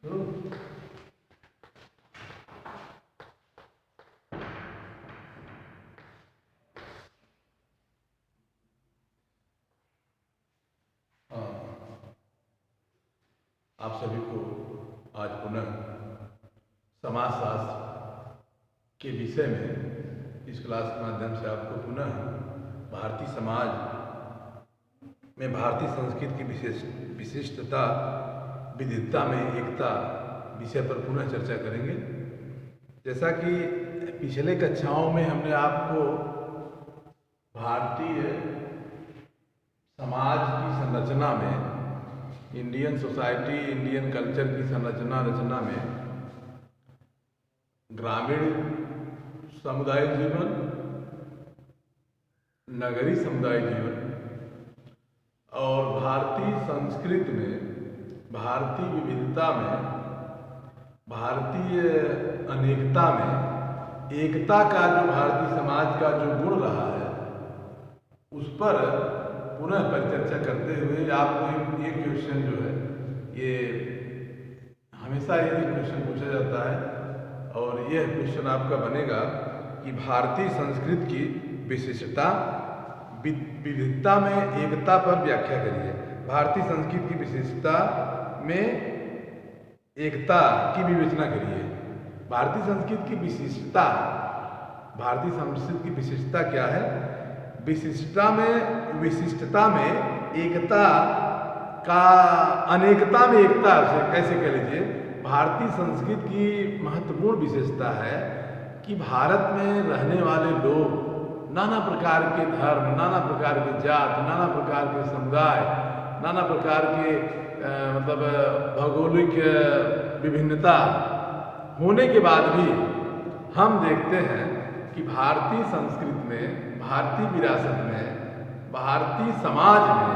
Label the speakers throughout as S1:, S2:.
S1: आप सभी को आज पुनः समाजशास्त्र के विषय में इस क्लास के माध्यम से आपको पुनः भारतीय समाज में भारतीय संस्कृति की विशिष्टता, विविधता में एकता विषय पर पुनः चर्चा करेंगे। जैसा कि पिछले कक्षाओं में हमने आपको भारतीय समाज की संरचना में, इंडियन सोसाइटी, इंडियन कल्चर की रचना में ग्रामीण समुदाय जीवन, नगरीय समुदाय जीवन और भारतीय संस्कृति में, भारतीय विविधता में, भारतीय अनेकता में एकता का जो भारतीय समाज का जो गुण रहा है, उस पर पुनः परिचर्चा करते हुए आपको एक क्वेश्चन जो है, ये हमेशा ये क्वेश्चन पूछा जाता है और यह क्वेश्चन आपका बनेगा कि भारतीय संस्कृति की विशिष्टता, विविधता में एकता पर व्याख्या करिए। भारतीय संस्कृति की विशिष्टता में एकता की विवेचना करिए। भारतीय संस्कृति की विशिष्टता, भारतीय संस्कृति की विशिष्टता क्या है? विशिष्टता में एकता का, अनेकता में एकता से कैसे कह लीजिए। भारतीय संस्कृति की महत्वपूर्ण विशेषता है कि भारत में रहने वाले लोग नाना प्रकार के धर्म, नाना प्रकार के जात, नाना प्रकार के समुदाय, नाना प्रकार के भौगोलिक विभिन्नता होने के बाद भी हम देखते हैं कि भारतीय संस्कृति में, भारतीय विरासत में, भारतीय समाज में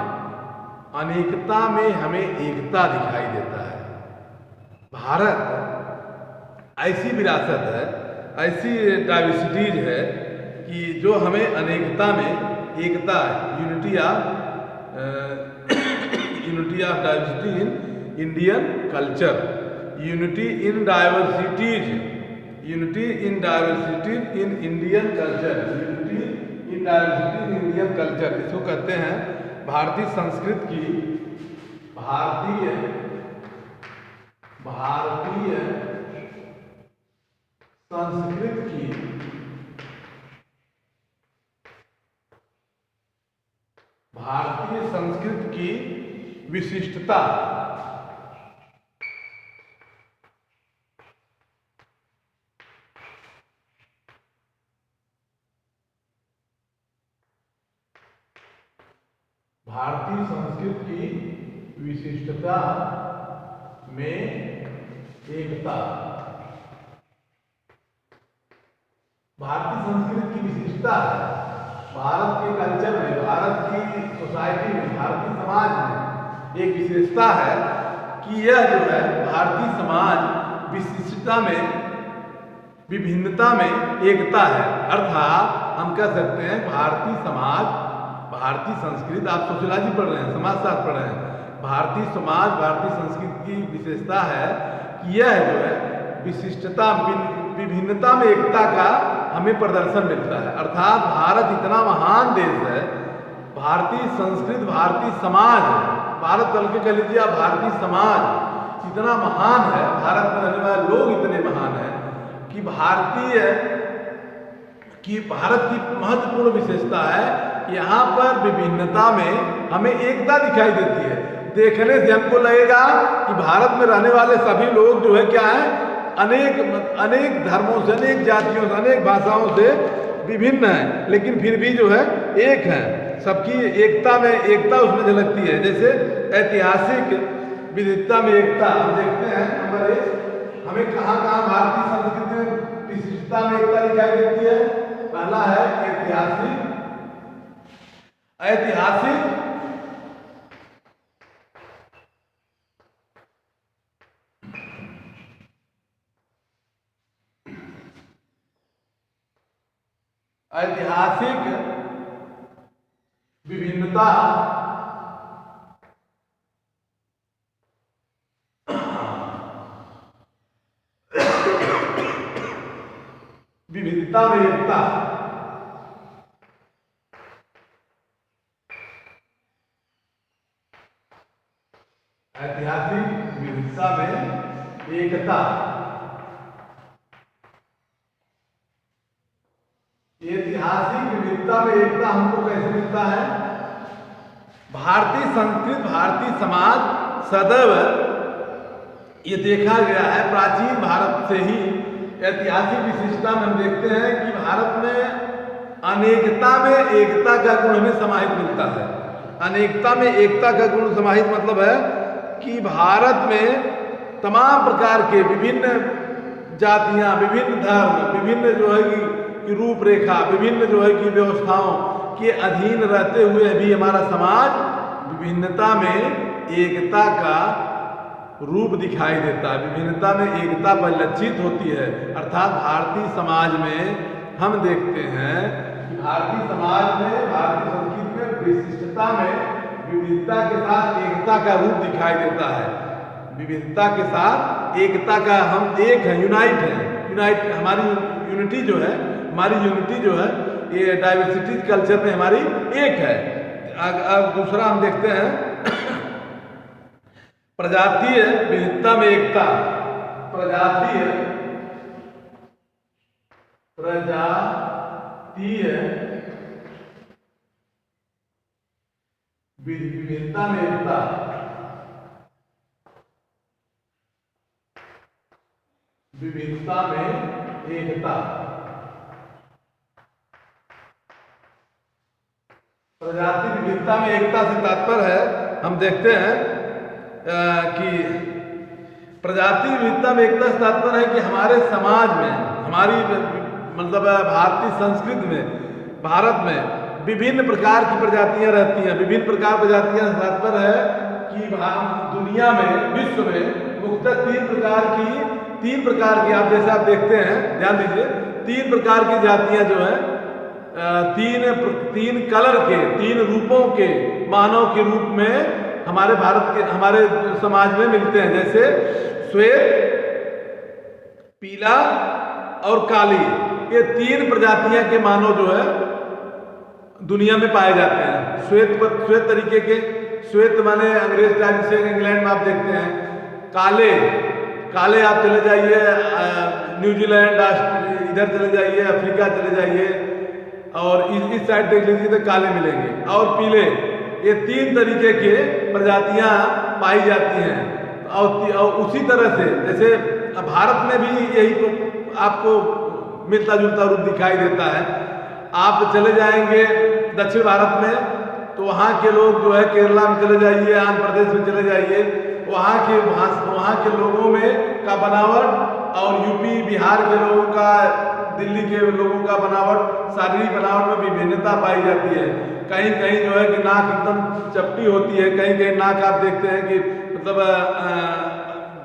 S1: अनेकता में हमें एकता दिखाई देता है। भारत ऐसी विरासत है, ऐसी डाइवर्सिटीज है कि जो हमें अनेकता में एकता, unity of diversity in Indian culture, unity in diversities, unity in diversity in Indian culture, unity in diversity in Indian culture, इसको कहते हैं भारतीय संस्कृति की, भारतीय संस्कृति की भारतीय संस्कृति की विशिष्टता। भारतीय संस्कृति की विशिष्टता में एकता। भारतीय संस्कृति की विशिष्टता है भारत के कल्चर में, भारत की सोसाइटी में, भारतीय समाज में एक विशेषता है कि यह जो है भारतीय समाज विशिष्टता में, विभिन्नता में एकता है। अर्थात हम कह सकते हैं भारतीय समाज, भारतीय संस्कृति, आप सोशियोलॉजी पढ़ रहे हैं, समाजशास्त्र पढ़ रहे हैं, भारतीय समाज, भारतीय संस्कृति की विशेषता है कि यह जो है विशिष्टता, विभिन्नता में एकता का हमें प्रदर्शन मिलता है। अर्थात भारत इतना महान देश है, भारतीय संस्कृति, भारतीय समाज, भारत बल्कि के कह लीजिए आप भारतीय समाज इतना महान है, भारत में रहने वाले लोग इतने महान हैं कि भारत की महत्वपूर्ण विशेषता है कि यहाँ पर विभिन्नता में हमें एकता दिखाई देती है। देखने से हमको लगेगा कि भारत में रहने वाले सभी लोग जो है क्या है, अनेक धर्मों से, अनेक जातियों से, अनेक भाषाओं से विभिन्न हैं, लेकिन फिर भी जो है एक हैं। सबकी एकता में, एकता उसमें झलकती है। जैसे ऐतिहासिक विविधता में एकता हम देखते हैं, नंबर 1 हमें कहाँ भारतीय संस्कृति में विशिष्टता में एकता दिखाई देती है। पहला है ऐतिहासिक विभिन्नता विविधता में एकता। ऐतिहासिक विविधता में एकता। ऐतिहासिक विविधता में एकता हमको कैसे मिलता है? भारतीय संस्कृति, भारतीय समाज सदैव ये देखा गया है प्राचीन भारत से ही। ऐतिहासिक विशिष्टता में हम देखते हैं कि भारत में अनेकता में एकता का गुण हमें समाहित मिलता है। अनेकता में एकता का गुण समाहित मतलब है कि भारत में तमाम प्रकार के विभिन्न जातियां, विभिन्न धर्म, विभिन्न जो है कि रूपरेखा, विभिन्न जो है कि व्यवस्थाओं के अधीन रहते हुए भी हमारा समाज विभिन्नता में एकता का रूप दिखाई देता है। विभिन्नता में एकता परिलक्षित होती है। अर्थात भारतीय समाज में हम देखते हैं कि भारतीय समाज में, भारतीय संस्कृति में विशिष्टता में विविधता के साथ एकता का रूप दिखाई देता है। विविधता के साथ एकता का हम एक है, यूनाइट है। यूनाइट हमारी यूनिटी जो है, हमारी यूनिटी जो है ये डाइवर्सिटी कल्चर में हमारी एक है। अब दूसरा हम देखते हैं प्रजातीय विविधता में एकता। प्रजातीय विविधता में एकता। विविधता में एकता। प्रजाति विविधता में एकता से तात्पर्य है, हम देखते हैं कि प्रजाति विविधता में एकता से तात्पर्य है कि हमारे समाज में, हमारी मतलब भारतीय संस्कृति में, भारत में विभिन्न प्रकार की प्रजातियां रहती हैं। विभिन्न प्रकार प्रजातियां से तात्पर्य है कि दुनिया में, विश्व में मुख्यतः तीन प्रकार की आप जैसे आप देखते हैं, ध्यान दीजिए, 3 प्रकार की जातियां जो है तीन कलर के, 3 रूपों के मानव के रूप में हमारे भारत के, हमारे समाज में मिलते हैं। जैसे श्वेत, पीला और काली, ये 3 प्रजातियां के मानव जो है दुनिया में पाए जाते हैं। श्वेत तरीके के, श्वेत माने अंग्रेज टाइम से इंग्लैंड में आप देखते हैं। काले आप चले जाइए न्यूजीलैंड, इधर चले जाइए, अफ्रीका चले जाइए और इस साइड देख लीजिए तो काले मिलेंगे। और पीले, ये 3 तरीके के प्रजातियां पाई जाती हैं। और उसी तरह से जैसे भारत में भी यही तो आपको मिलता जुलता रूप दिखाई देता है। आप चले जाएंगे दक्षिण भारत में तो वहाँ के लोग जो है केरला में चले जाइए, आंध्र प्रदेश में चले जाइए, वहाँ के लोगों में का बनावट और यूपी बिहार के लोगों का, दिल्ली के लोगों का बनावट, शारीरिक बनावट में विभिन्नता पाई जाती है। कहीं कहीं जो है कि नाक एकदम चपटी होती है, कहीं कहीं नाक आप देखते हैं कि मतलब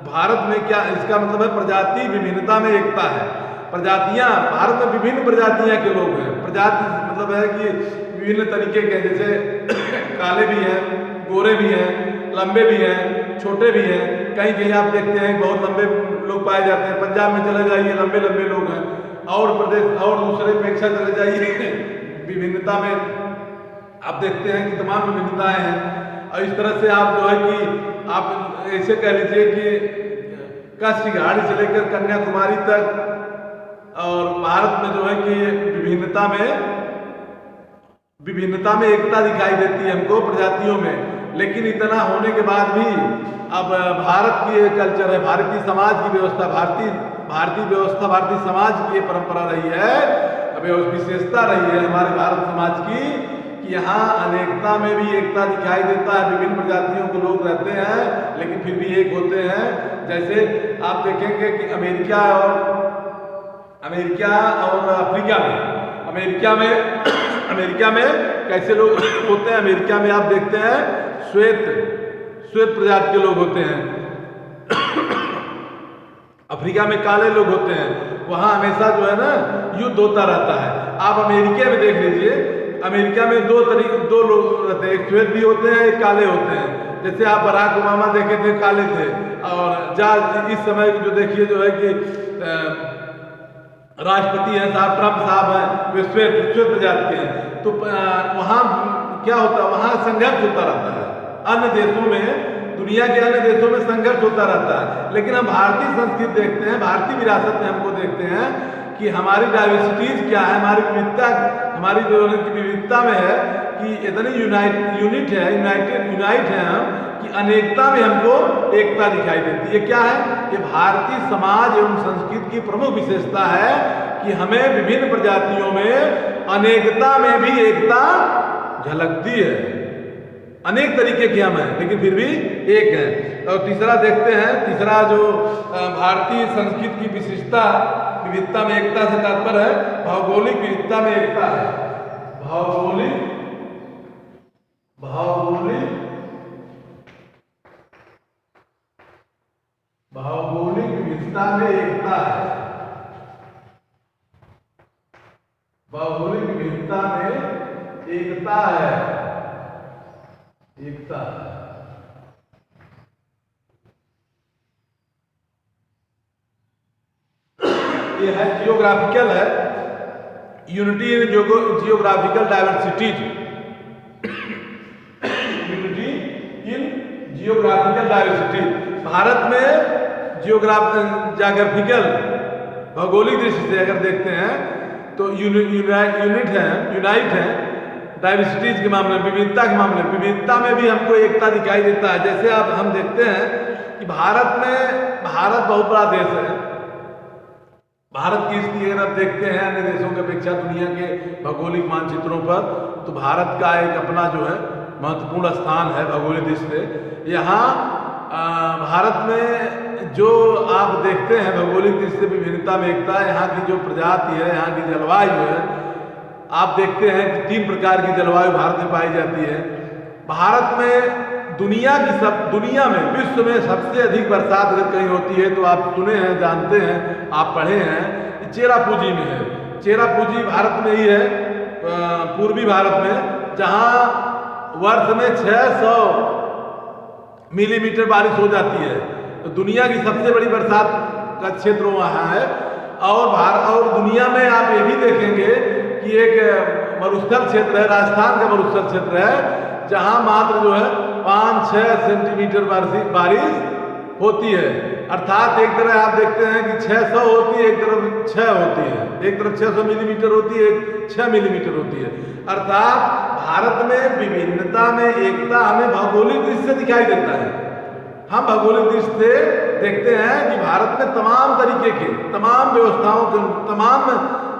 S1: भारत में क्या, इसका मतलब है प्रजाति विभिन्नता में एकता है। प्रजातियां, भारत में विभिन्न प्रजातियां के लोग हैं। प्रजाति मतलब है कि विभिन्न तरीके के, जैसे काले भी हैं, गोरे भी हैं, लंबे भी हैं, छोटे भी हैं। कहीं कहीं आप देखते हैं बहुत लंबे लोग पाए जाते हैं। पंजाब में चले जाइए लंबे लंबे लोग हैं, और प्रदेश और दूसरे अपेक्षा चले जाइए विभिन्नता में आप देखते हैं कि तमाम विभिन्नताएं हैं। और इस तरह से आप जो है कि आप ऐसे कह लीजिए कि कश्मीर से लेकर कन्याकुमारी तक, और भारत में जो है कि विभिन्नता में एकता दिखाई देती है हमको प्रजातियों में। लेकिन इतना होने के बाद भी अब भारत की एक कल्चर है, भारतीय समाज की व्यवस्था, भारतीय व्यवस्था, भारतीय समाज की ये परंपरा रही है, अब विशेषता रही है हमारे भारत समाज की कि यहाँ अनेकता में भी एकता दिखाई देता है। विभिन्न प्रजातियों के लोग रहते हैं लेकिन फिर भी एक होते हैं। जैसे आप देखेंगे कि अमेरिका और अमेरिका में कैसे लोग होते हैं। अमेरिका में आप देखते हैं श्वेत प्रजाति के लोग होते हैं। अफ्रीका में काले लोग होते हैं। वहाँ हमेशा जो है ना युद्ध होता रहता है। आप अमेरिका में देख लीजिए, अमेरिका में दो लोग रहते हैं, एक श्वेत भी होते हैं, एक काले होते हैं। जैसे आप बराक ओबामा देखे थे, काले थे, और इस समय जो देखिए जो है कि राष्ट्रपति हैं साहब, ट्रम्प साहब हैं, वे श्वेत प्रजाति के हैं। तो वहाँ क्या होता है, वहाँ संघर्ष होता रहता है। अन्य देशों में, दुनिया के अन्य देशों में संघर्ष होता रहता है, लेकिन हम भारतीय संस्कृति देखते हैं, भारतीय विरासत में हमको देखते हैं कि हमारी डाइवर्सिटीज क्या है, हमारी विविधता, हमारी जो विविधता में है कि इतनी यूनाइट है हम कि अनेकता में हमको एकता दिखाई देती है। क्या है ये? भारतीय समाज एवं संस्कृति की प्रमुख विशेषता है कि हमें विभिन्न प्रजातियों में अनेकता में भी एकता झलकती है। अनेक तरीके के हम हैं लेकिन फिर भी एक हैं। और तीसरा देखते हैं, तीसरा जो भारतीय संस्कृति की विशेषता, विविधता में एकता से तात्पर्य है भौगोलिक विविधता में एकता है। भौगोलिक विविधता में एकता है। भौगोलिक विविधता में एकता है। एकता ये है जियोग्राफिकल है, unity in geographical diversities. Unity in geographical diversity. Bharat में ज्योग्राफिकल भौगोलिक दृष्टि से अगर देखते हैं तो यूनाइट है डाइवर्सिटीज के मामले में, विविधता के मामले में। विविधता में भी हमको एकता दिखाई देता है। जैसे अब हम देखते हैं कि भारत बहुत बड़ा देश है। भारत की स्थिति अगर आप देखते हैं अन्य देशों की अपेक्षा दुनिया के भौगोलिक मानचित्रों पर, तो भारत का एक अपना जो है महत्वपूर्ण स्थान है भौगोलिक दृष्टि से। यहाँ भारत में जो आप देखते हैं भौगोलिक दृष्टि से विभिन्नता में एकता, यहाँ की जो प्रजाति है, यहाँ की जलवायु है, आप देखते हैं कि 3 प्रकार की जलवायु भारत में पाई जाती है। भारत में दुनिया में, विश्व में सबसे अधिक बरसात अगर कहीं होती है तो आप सुने हैं, जानते हैं, आप पढ़े हैं, चेरापूंजी में है। चेरापूंजी भारत में ही है, पूर्वी भारत में, जहाँ वर्ष में 600 मिलीमीटर बारिश हो जाती है। तो दुनिया की सबसे बड़ी बरसात का क्षेत्र वहाँ है। और दुनिया में आप ये भी देखेंगे कि एक मरुस्थल क्षेत्र है, राजस्थान का मरुस्थल क्षेत्र है, जहाँ मात्र जो है 5-6 सेंटीमीटर बारिश होती है। अर्थात एक तरह आप देखते हैं कि 600 होती है, एक तरफ 6 होती है, एक तरफ 600 मिलीमीटर होती है, एक 6 मिलीमीटर होती है। अर्थात भारत में विभिन्नता में एकता हमें भौगोलिक दृष्टि से दिखाई देता है। हम भौगोलिक दृष्टि से देखते हैं कि भारत में तमाम तरीके के, तमाम व्यवस्थाओं के, तमाम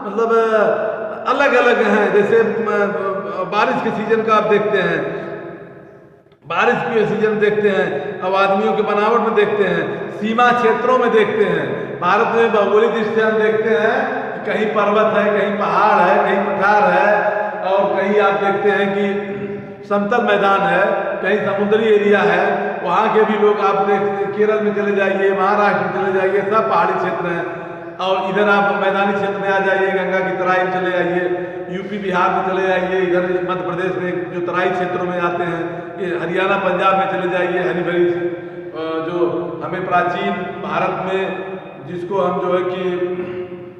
S1: मतलब अलग अलग हैं। जैसे बारिश के सीजन का आप देखते हैं, बारिश के सीजन देखते हैं, अब आदमियों के बनावट में देखते हैं, सीमा क्षेत्रों में देखते हैं। भारत में भौगोलिक दृष्टि से हम देखते हैं कि कहीं पर्वत है, कहीं पहाड़ है, कहीं पठार है, और कहीं आप देखते हैं कि समतल मैदान है, कहीं समुद्री एरिया है। वहाँ के भी लोग आप केरल में चले जाइए, महाराष्ट्र में चले जाइए, सब पहाड़ी क्षेत्र हैं। और इधर आप मैदानी क्षेत्र में आ जाइए, गंगा की तराई में चले आइए, यूपी बिहार में चले जाइए, इधर मध्य प्रदेश में जो तराई क्षेत्रों में आते हैं, ये हरियाणा पंजाब में चले जाइए, हरी भरी जो हमें प्राचीन भारत में जिसको हम जो है कि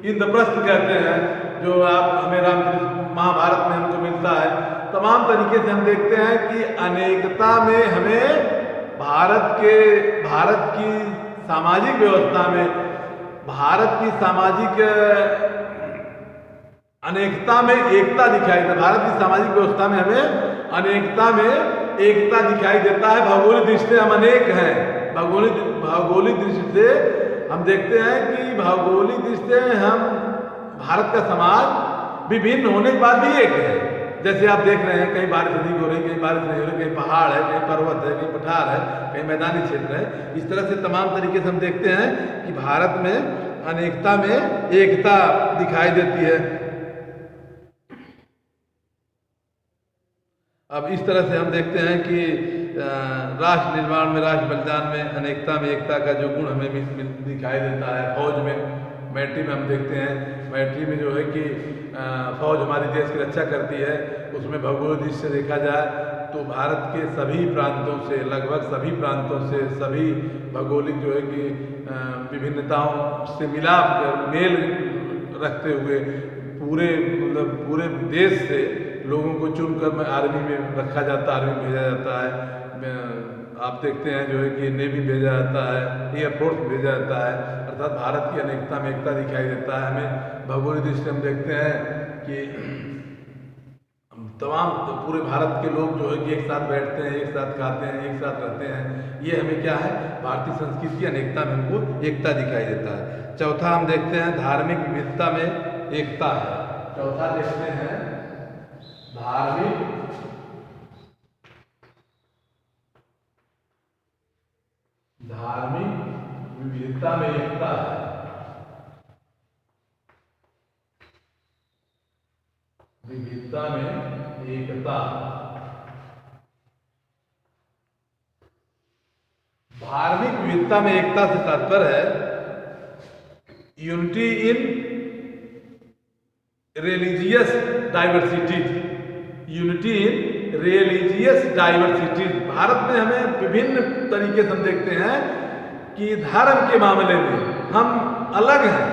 S1: इंद्रप्रस्थ कहते हैं, जो आप हमें रामचरित महाभारत में हमको मिलता है। तमाम तरीके से हम देखते हैं कि अनेकता में हमें भारत की सामाजिक व्यवस्था में, भारत की सामाजिक अनेकता में एकता दिखाई देता है। भारत की सामाजिक व्यवस्था में हमें अनेकता में एकता दिखाई देता है। भौगोलिक दृष्टि से हम अनेक हैं। भौगोलिक दृष्टि से हम देखते हैं कि भौगोलिक दृष्टि से हम, भारत का समाज विभिन्न होने के बाद भी एक है। जैसे आप देख रहे हैं, कहीं बारिश अधिक हो रही, कहीं बारिश नहीं हो रही, कहीं पहाड़ है, कहीं पर्वत है, कहीं पठार है, कहीं मैदानी क्षेत्र है। इस तरह से तमाम तरीके से हम देखते हैं कि भारत में अनेकता में एकता दिखाई देती है। अब इस तरह से हम देखते हैं कि राष्ट्र निर्माण में, राष्ट्र बलिदान में अनेकता में एकता का जो गुण हमें दिखाई देता है। फौज में, मिलिट्री में हम देखते हैं, मिलिट्री में जो है कि फौज हमारे देश की रक्षा करती है। उसमें भौगोलिक दृष्टि से देखा जाए तो भारत के सभी प्रांतों से, लगभग सभी प्रांतों से, सभी भौगोलिक जो है कि विभिन्नताओं से मेल रखते हुए पूरे मतलब पूरे देश से लोगों को चुनकर में आर्मी में रखा जाता है, आर्मी में भेजा जाता है। आप देखते हैं जो है कि नेवी भेजा जाता है, एयरफोर्स भेजा जाता है, अर्थात भारत की अनेकता में एकता दिखाई देता है। हमें भौगोलिक दृष्टि से हम देखते हैं कि तमाम पूरे भारत के लोग जो है कि एक साथ बैठते हैं, एक साथ खाते हैं, एक साथ रहते हैं। ये हमें क्या है, भारतीय संस्कृति की अनेकता में हमको एकता दिखाई देता है। चौथा हम देखते हैं धार्मिक विविधता में एकता है। चौथा देखते हैं धार्मिक विविधता में एकता है। विविधता में एकता, धार्मिक विविधता में एकता से तात्पर्य है unity in religious diversities. Unity in religious diversities. Bharat में हमें विभिन्न तरीके से हम देखते हैं कि धर्म के मामले में हम अलग हैं,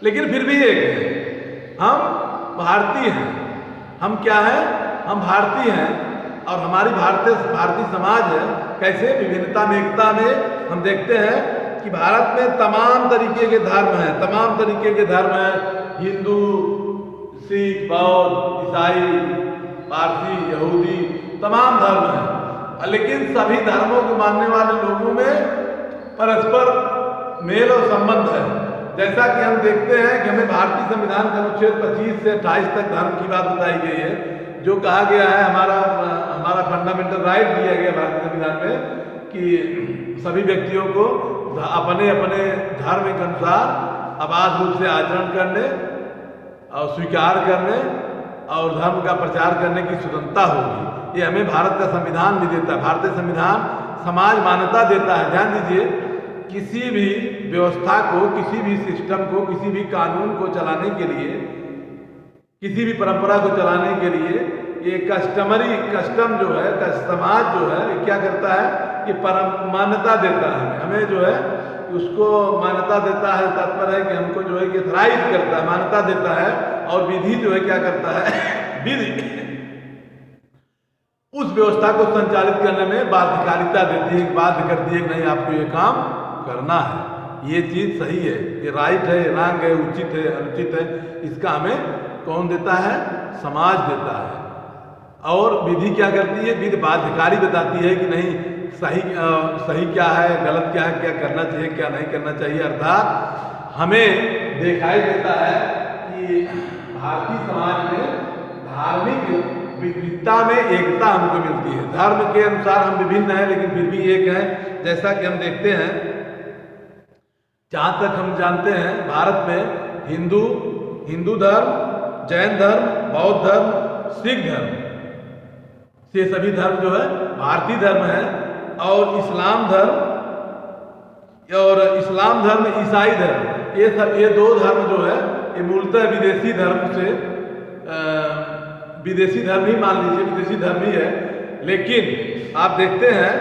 S1: लेकिन फिर भी एक हैं। हम भारतीय हैं। हम क्या हैं? हम भारतीय हैं। और हमारी भारतीय समाज है कैसे विभिन्नता में एकता में हम देखते हैं कि भारत में तमाम तरीके के धर्म हैं, तमाम तरीके के धर्म हैं। हिंदू, सिख, बौद्ध, ईसाई, पारसी, यहूदी, तमाम धर्म हैं, लेकिन सभी धर्मों को मानने वाले लोगों में परस्पर मेल और संबंध है। जैसा कि हम देखते हैं कि हमें भारतीय संविधान का अनुच्छेद 25 से 28 तक धर्म की बात बताई गई है, जो कहा गया है हमारा फंडामेंटल राइट दिया गया भारतीय संविधान में कि सभी व्यक्तियों को अपने अपने धर्म के अनुसार अबाध रूप से आचरण करने और स्वीकार करने और धर्म का प्रचार करने की स्वतंत्रता होगी। ये हमें भारत का संविधान भी देता है। भारतीय संविधान समाज मान्यता देता है। ध्यान दीजिए, किसी भी व्यवस्था को, किसी भी सिस्टम को, किसी भी कानून को चलाने के लिए, किसी भी परंपरा को चलाने के लिए ये कस्टम जो है, समाज जो है ये क्या करता है कि मान्यता देता है हमें जो है उसको मान्यता देता है। तात्पर्य है कि हमको जो है कि थराइज करता है, मान्यता देता है। और विधि जो है क्या करता है विधि उस व्यवस्था को संचालित करने में बाध्यकारिता देती है, बाध्य करती है कि नहीं आपको ये काम करना है, ये चीज सही है, ये राइट है, ये रॉन्ग है, उचित है, अनुचित है। इसका हमें कौन देता है? समाज देता है। और विधि क्या करती है? विधि बाध्यकारी बताती है कि नहीं सही क्या है, गलत क्या है, क्या करना चाहिए, क्या नहीं करना चाहिए। अर्थात हमें दिखाई देता है कि भारतीय समाज में धार्मिक विविधता में एकता हमको मिलती है। धर्म के अनुसार हम विभिन्न हैं, लेकिन फिर भी एक हैं। जैसा कि हम देखते हैं, जहाँ तक हम जानते हैं भारत में हिंदू धर्म, जैन धर्म, बौद्ध धर्म, सिख धर्म, ये सभी धर्म जो है भारतीय धर्म है। और इस्लाम धर्म, ईसाई धर्म, ये दो धर्म जो है ये मूलतः विदेशी धर्म ही मान लीजिए, विदेशी धर्म ही है। लेकिन आप देखते हैं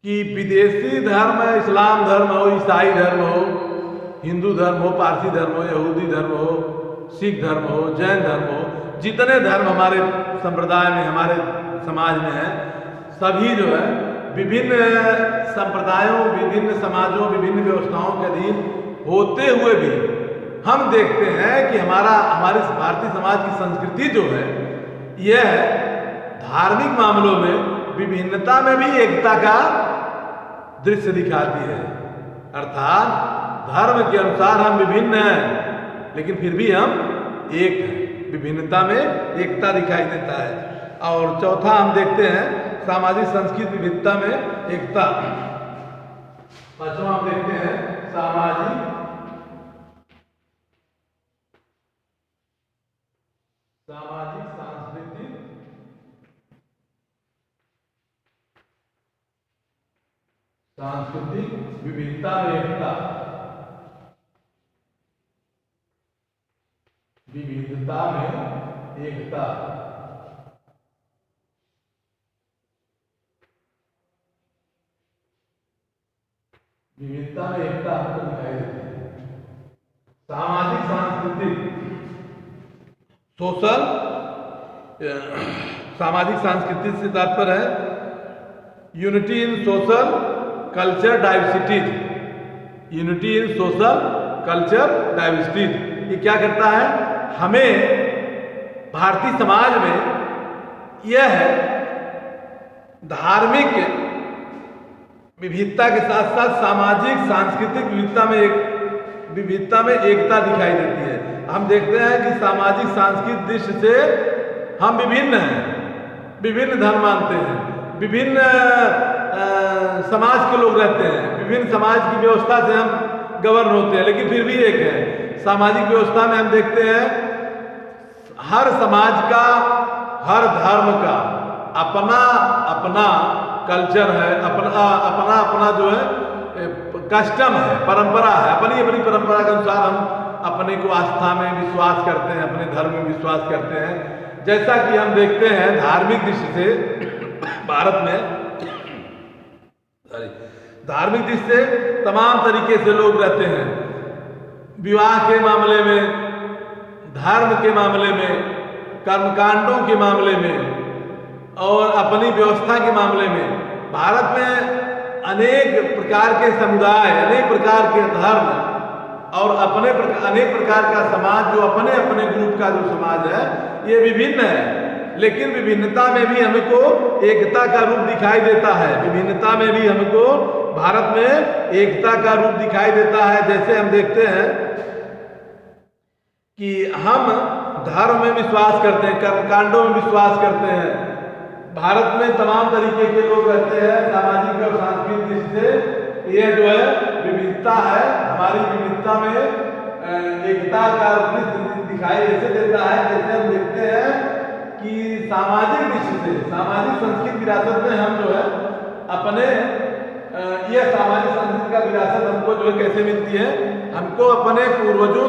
S1: कि विदेशी धर्म, इस्लाम धर्म हो, ईसाई धर्म हो, हिंदू धर्म हो, पारसी धर्म हो, यहूदी धर्म हो, सिख धर्म हो, जैन धर्म हो, जितने धर्म हमारे संप्रदाय में, हमारे समाज में है, सभी जो है विभिन्न संप्रदायों, विभिन्न समाजों, विभिन्न व्यवस्थाओं के अधीन होते हुए भी हम देखते हैं कि हमारे भारतीय समाज की संस्कृति जो है यह धार्मिक मामलों में विभिन्नता में भी एकता का दृश्य दिखाती है। अर्थात धर्म के अनुसार हम विभिन्न हैं, लेकिन फिर भी हम एक हैं। विभिन्नता में एकता दिखाई देता है। और चौथा हम देखते हैं सामाजिक संस्कृति विविधता में एकता। पांचवा हम देखते हैं सामाजिक सांस्कृतिक विविधता में एकता। विविधता में एकता, विविधता में एकता हमको दिखाई देती है। सामाजिक सांस्कृतिक सोशल, सामाजिक सांस्कृतिक से तात्पर्य है unity in social culture diversities, unity in social culture diversities. ये क्या करता है, हमें भारतीय समाज में यह धार्मिक विविधता के साथ साथ सामाजिक सांस्कृतिक विविधता में एकता दिखाई देती है। हम देखते हैं कि सामाजिक सांस्कृतिक दृष्टि से हम विभिन्न हैं, विभिन्न धर्म मानते हैं, विभिन्न समाज के लोग रहते हैं, विभिन्न समाज की व्यवस्था से हम गवर्न होते हैं, लेकिन फिर भी एक है। सामाजिक व्यवस्था में हम देखते हैं हर समाज का, हर धर्म का अपना अपना कल्चर है, अपना अपना जो है कस्टम है, परंपरा है, अपनी अपनी परंपरा के अनुसार हम अपने को आस्था में विश्वास करते हैं, अपने धर्म में विश्वास करते हैं। जैसा कि हम देखते हैं धार्मिक दृष्टि से भारत में, धार्मिक दृष्टि से तमाम तरीके से लोग रहते हैं। विवाह के मामले में, धर्म के मामले में, कर्मकांडों के मामले में और अपनी व्यवस्था के मामले में भारत में अनेक प्रकार के समुदाय, अनेक प्रकार के धर्म और अनेक प्रकार का समाज, जो अपने अपने ग्रुप का जो समाज है ये विभिन्न है, लेकिन विभिन्नता में भी हमको एकता का रूप दिखाई देता है। विभिन्नता में भी हमको भारत में एकता का रूप दिखाई देता है। जैसे हम देखते हैं कि हम धर्म में विश्वास करते हैं, कर्मकांडों में विश्वास करते हैं। भारत में तमाम तरीके के लोग रहते हैं। सामाजिक और सांस्कृतिक दृष्टि से यह जो है विविधता है, हमारी विविधता में एकता का दिखाई ऐसे देता है। जैसे हम देखते हैं कि सामाजिक दृष्टि से, सामाजिक संस्कृति विरासत में हम जो है अपने यह सामाजिक संस्कृति का विरासत हमको जो है कैसे मिलती है, हमको अपने पूर्वजों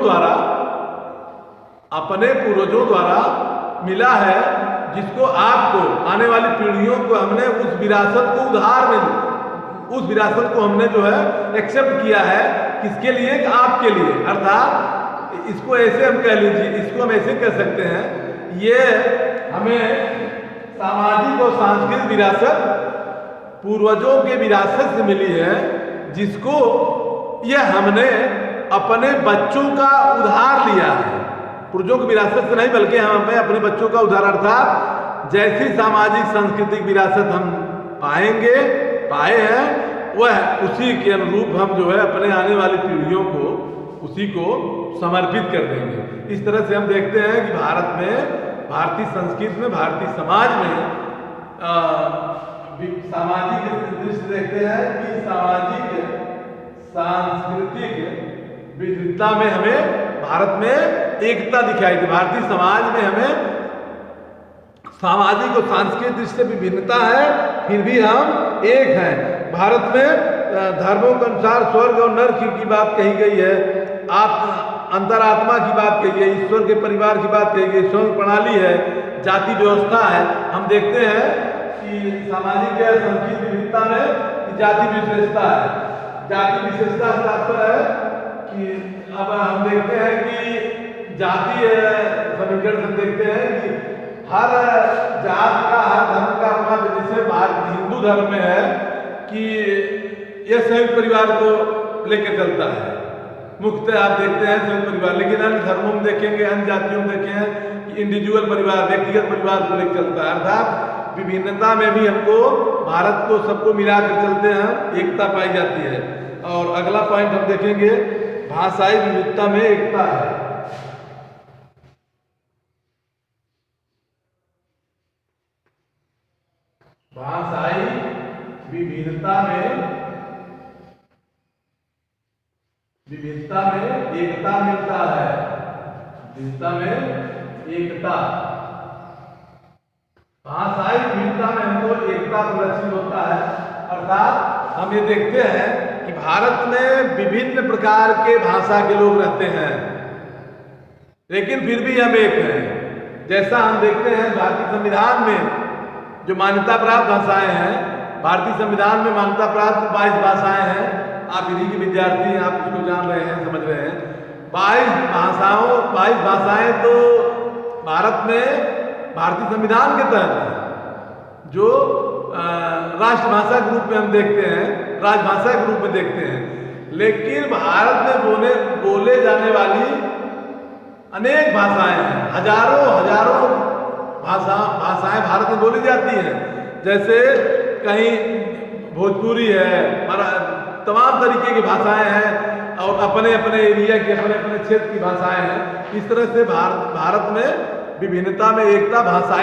S1: द्वारा मिला है, जिसको आपको आने वाली पीढ़ियों को हमने उस विरासत को उस विरासत को हमने जो है एक्सेप्ट किया है। किसके लिए? आपके लिए। अर्थात इसको ऐसे हम कह लीजिए, इसको हम ऐसे कह सकते हैं, ये हमें सामाजिक और सांस्कृतिक विरासत पूर्वजों के विरासत से मिली है, जिसको यह हमने अपने बच्चों का उधार लिया है। पूर्वजों की विरासत से नहीं, बल्कि हमें अपने बच्चों का उधार, अर्थात जैसी सामाजिक सांस्कृतिक विरासत हम पाए हैं, वह उसी के अनुरूप हम जो है अपने आने वाली पीढ़ियों को उसी को समर्पित कर देंगे। इस तरह से हम देखते हैं कि भारत में, भारतीय संस्कृति में, भारतीय समाज में सामाजिक दृष्टि देखते हैं कि सामाजिक सांस्कृतिक विविधता में हमें भारत में एकता दिखाई दी। भारतीय समाज में हमें सामाजिक और सांस्कृतिक दृष्टि से विभिन्नता है, फिर भी हम एक हैं। भारत में धर्मों के अनुसार स्वर्ग और नरक की बात कही गई है, अंतरात्मा की बात कही है, ईश्वर के परिवार की बात कही गई, स्वयं प्रणाली है, जाति व्यवस्था है। हम देखते हैं कि सामाजिक या सांस्कृतिक विविधता में जाति विशेषता है। जाति विशेषता से तात्पर्य है कि अब हम देखते हैं कि जाति समीकरण से देखते हैं कि हर जात का, हर धर्म का अपना, जैसे हिंदू धर्म में है कि यह संयुक्त परिवार को लेकर चलता है, मुख्यतः आप देखते हैं संयुक्त परिवार, लेकिन अन्य धर्मों में देखेंगे, अन्य जातियों में देखें कि इंडिविजुअल परिवार, व्यक्तिगत परिवार को लेकर चलता है। अर्थात विभिन्नता में भी हमको, भारत को सबको मिलाकर चलते हैं, एकता पाई जाती है। और अगला पॉइंट हम देखेंगे, भाषाई विविधता में एकता है। भाषाई विविधता में एकता मिलता है। विविधता में एकता, भाषाई विविधता में हमको एकता प्रदर्शित होता है। अर्थात हम ये देखते हैं कि भारत में विभिन्न प्रकार के भाषा के लोग रहते हैं, लेकिन फिर भी हम एक हैं। जैसा हम देखते हैं भारतीय संविधान में जो मान्यता प्राप्त भाषाएं हैं, भारतीय संविधान में मान्यता प्राप्त 22 भाषाएं हैं। आप इन्हीं के विद्यार्थी हैं, आप इसको जान रहे हैं, समझ रहे हैं। 22 भाषाएं तो भारत में भारतीय संविधान के तहत है, जो राष्ट्रभाषा के रूप में हम देखते हैं, राजभाषा के रूप में देखते हैं। लेकिन भारत में बोले जाने वाली अनेक भाषाएं हैं, हजारों भाषाएं भारत में बोली जाती हैं। जैसे कहीं भोजपुरी है, तमाम तरीके की भाषाएं हैं और अपने अपने एरिया की, अपने अपने क्षेत्र की भाषाएं हैं। इस तरह से भारत में विभिन्नता में एकता, भाषाई